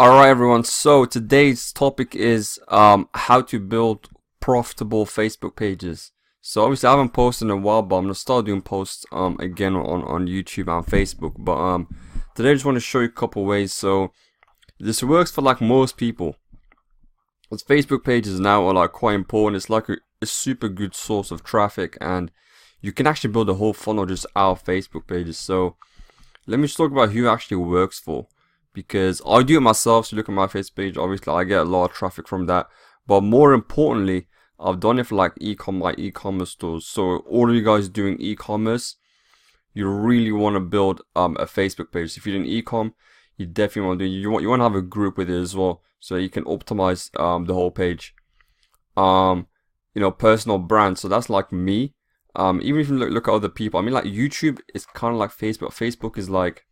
Alright everyone, so today's topic is how to build profitable Facebook pages. So obviously I haven't posted in a while, but I'm gonna start doing posts again on YouTube and Facebook. But today I just want to show you a couple ways. So this works for like most people. As Facebook pages now are like quite important. It's like a super good source of traffic, and you can actually build a whole funnel just out of Facebook pages. So let me just talk about who it actually works for, because I do it myself. So look at my Facebook page, obviously I get a lot of traffic from that, but more importantly I've done it for like e-commerce stores. So all of you guys doing e-commerce, you really want to build a Facebook page. So if you're doing e-com, you definitely want to do, you want to have a group with it as well, so you can optimize the whole page. Personal brand, so that's like me. Even if you look at other people, I mean, like YouTube is kind of like Facebook. Facebook is like,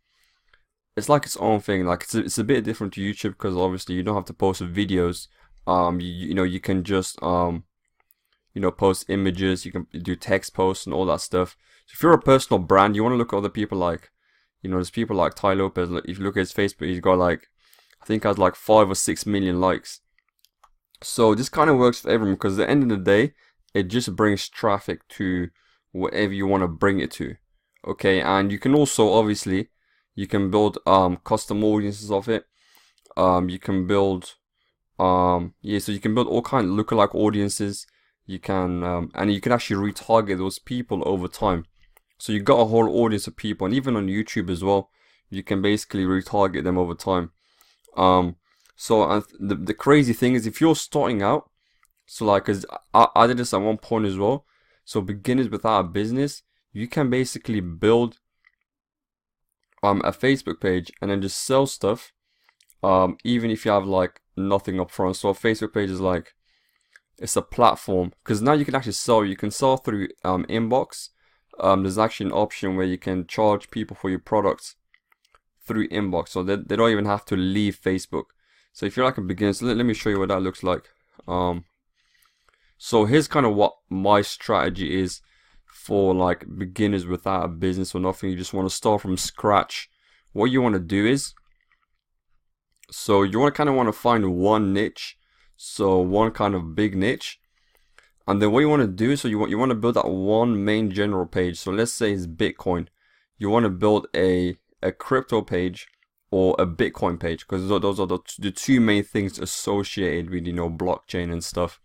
it's like its own thing. Like it's a bit different to YouTube, because obviously you don't have to post videos. You can just post images. You can do text posts and all that stuff. So if you're a personal brand, you want to look at other people like, there's people like Tai Lopez. If you look at his Facebook, he's got like, I think has like 5 or 6 million likes. So this kind of works for everyone, because at the end of the day, it just brings traffic to whatever you want to bring it to. Okay, and you can also obviously, you can build custom audiences of it. You can build so you can build all kind of lookalike audiences. You can and you can actually retarget those people over time. So you got a whole audience of people, and even on YouTube as well, you can basically retarget them over time. So the crazy thing is, if you're starting out, so like, cause I did this at one point as well. So beginners without a business, you can basically build a Facebook page and then just sell stuff, even if you have like nothing up front. So a Facebook page is like, it's a platform, because now you can actually sell. You can sell through inbox. There's actually an option where you can charge people for your products through inbox, so they don't even have to leave Facebook. So if you're like a beginner, so let me show you what that looks like. So here's kind of what my strategy is for like beginners without a business or nothing. You just want to start from scratch. What you want to do is, so you want to find one niche, so one kind of big niche, and then what you want to do is, so you want to build that one main general page. So let's say it's Bitcoin. You want to build a crypto page or a Bitcoin page, because those are the two main things associated with blockchain and stuff.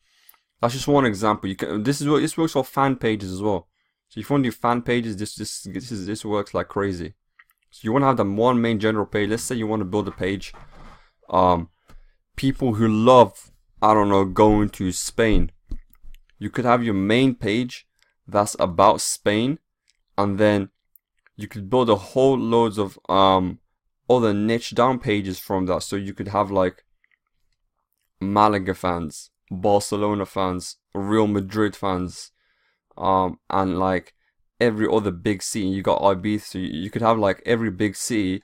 That's just one example. You can this works for fan pages as well. So if you want to do fan pages, this works like crazy. So you want to have that one main general page. Let's say you want to build a page, people who love, I don't know, going to Spain. You could have your main page that's about Spain, and then you could build a whole loads of other niche down pages from that. So you could have like Malaga fans, Barcelona fans, Real Madrid fans, and like every other big city. You got Ibiza, so you could have like every big city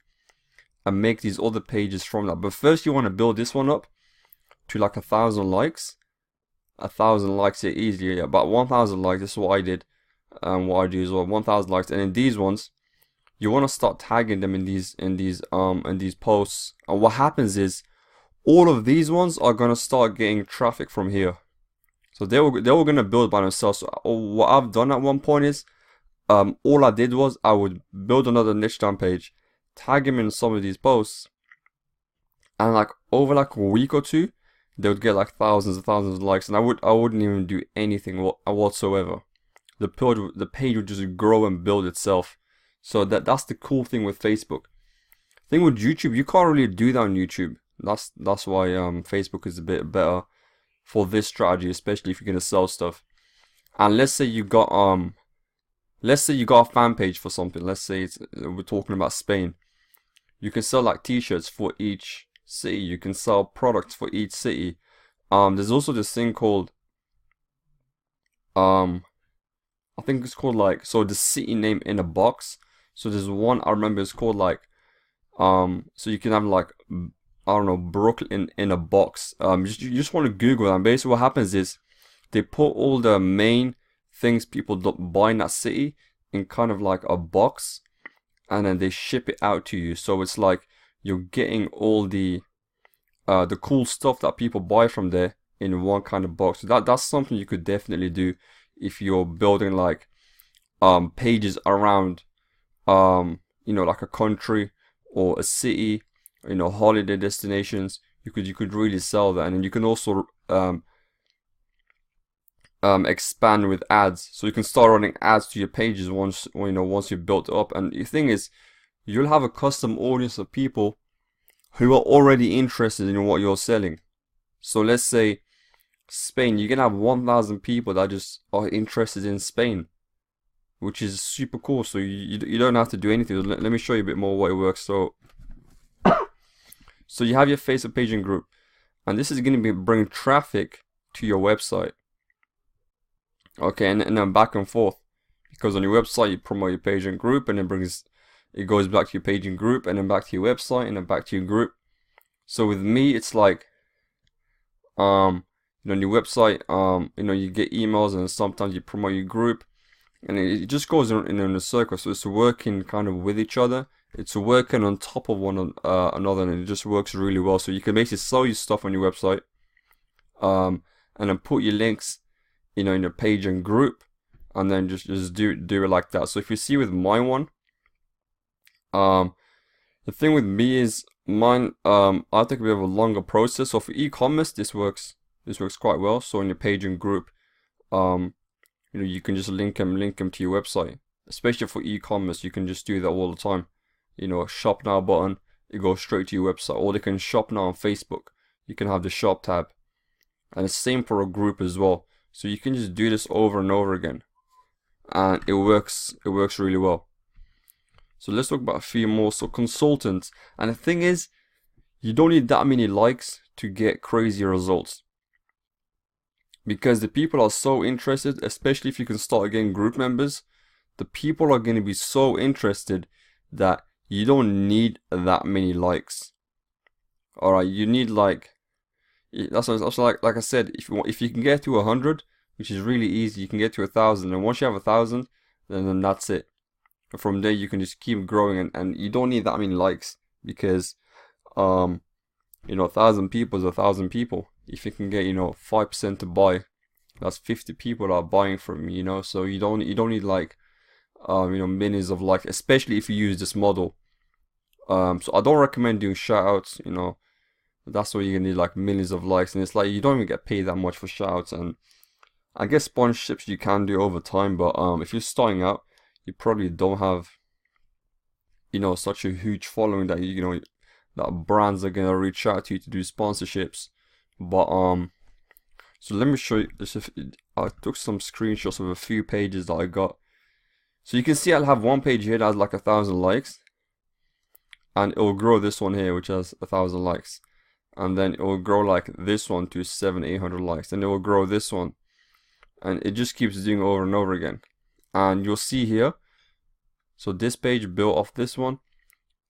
and make these other pages from that. But first you want to build this one up to like 1,000 likes. 1,000 likes here easily, yeah, about 1,000 likes. This is what I did, and what I do is 1,000 likes, and then these ones, you want to start tagging them in these posts. And what happens is, all of these ones are gonna start getting traffic from here. So they were gonna build by themselves. So what I've done at one point is, all I did was I would build another niche down page, tag them in some of these posts, and like over like a week or two, they would get like thousands and thousands of likes, and I wouldn't even do anything whatsoever. The page would just grow and build itself. So that's the cool thing with Facebook. Thing with YouTube, you can't really do that on YouTube. That's why Facebook is a bit better for this strategy, especially if you're gonna sell stuff. And let's say you got a fan page for something. Let's say we're talking about Spain. You can sell like t-shirts for each city. You can sell products for each city. There's also this thing called I think it's called like, so the city name in a box. So there's one I remember, it's called like so you can have like, I don't know, Brooklyn in a box. You just want to Google that. And basically what happens is, they put all the main things people buy in that city in kind of like a box, and then they ship it out to you. So it's like you're getting all the the cool stuff that people buy from there in one kind of box. So that's something you could definitely do if you're building like pages around you know, like a country or a city, you know, holiday destinations. You could really sell that, and then you can also expand with ads. So you can start running ads to your pages once you've built it up. And the thing is, you'll have a custom audience of people who are already interested in what you're selling. So let's say Spain, you can have 1,000 people that just are interested in Spain, which is super cool. So you don't have to do anything. Let me show you a bit more what it works. So you have your Facebook page and group, and this is going to be bring traffic to your website. Okay, and then back and forth, because on your website you promote your page and group, and it goes back to your page and group, and then back to your website, and then back to your group. So with me, it's like you know, on your website, you know, you get emails, and sometimes you promote your group, and it just goes in a circle. So it's working kind of with each other. It's working on top of one another, and it just works really well. So you can basically sell your stuff on your website, and then put your links, you know, in your page and group, and then just do it like that. So if you see with my one, the thing with me is mine, I take a bit of a longer process. So for e-commerce, this works quite well. So on your page and group, you know, you can just link them to your website. Especially for e-commerce, you can just do that all the time. You know, a shop now button, it goes straight to your website. Or they can shop now on Facebook. You can have the shop tab, and the same for a group as well. So you can just do this over and over again, and it works really well. So let's talk about a few more. So consultants, and the thing is, you don't need that many likes to get crazy results, because the people are so interested, especially if you can start getting group members. The people are going to be so interested that you don't need that many likes. All right, you need like, that's like I said, if you can get to 100, which is really easy, you can get to 1,000, and once you have 1,000, then that's it. And from there you can just keep growing, and you don't need that many likes, because you know, 1,000 people is 1,000 people. If you can get, you know, 5% to buy, that's 50 people that are buying from you, you know. So you don't need like you know, millions of likes, especially if you use this model. So I don't recommend doing shoutouts, you know. That's where you're gonna need like millions of likes, and it's like you don't even get paid that much for shoutouts. And I guess sponsorships you can do over time, but if you're starting out, you probably don't have, you know, such a huge following that you know that brands are gonna reach out to you to do sponsorships. But so let me show you this. I took some screenshots of a few pages that I got. So you can see I'll have one page here that has like 1,000 likes, and it will grow this one here which has 1,000 likes, and then it will grow like this one to 700-800 likes, and it will grow this one, and it just keeps doing over and over again. And you'll see here, so this page built off this one,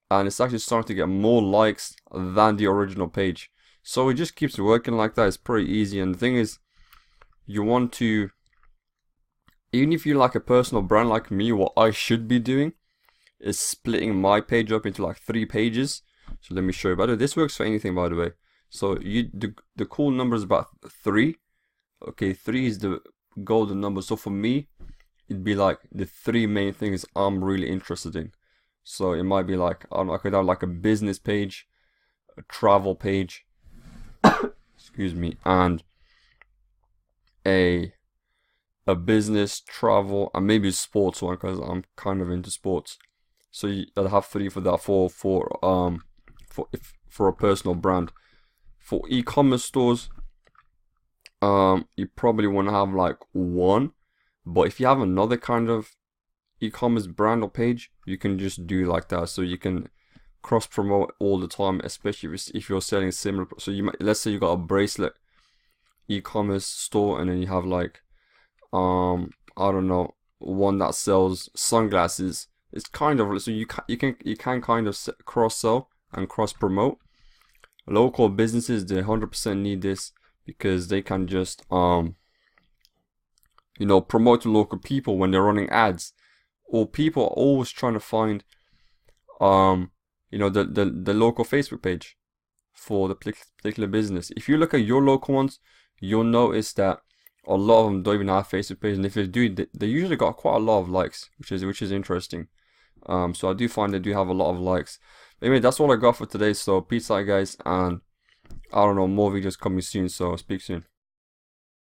and it's actually starting to get more likes than the original page. So it just keeps working like that. It's pretty easy. And the thing is, you want to, even if you're like a personal brand like me, what I should be doing is splitting my page up into like 3 pages. So let me show you. By the way, this works for anything, by the way. So the cool number is about 3. Okay, 3 is the golden number. So for me, it'd be like the 3 main things I'm really interested in. So it might be like, I could have like a business page, a travel page, excuse me, and a business, travel, and maybe a sports one, because I'm kind of into sports. So I'd have 3 for that for a personal brand. For e-commerce stores, you probably want to have like 1. But if you have another kind of e-commerce brand or page, you can just do like that. So you can cross promote all the time, especially if you're selling similar. So you might, let's say you got a bracelet e-commerce store, and then you have like I don't know, one that sells sunglasses. It's kind of, so you can kind of cross sell and cross promote. Local businesses, they 100% need this, because they can just you know, promote to local people when they're running ads. Or people are always trying to find you know, the local Facebook page. for the particular business. If you look at your local ones, you'll notice that a lot of them don't even have Facebook page, and if they do, they usually got quite a lot of likes, which is interesting. So I do find they do have a lot of likes. But anyway, that's all I got for today. So peace out, guys, and I don't know, more videos coming soon. So speak soon.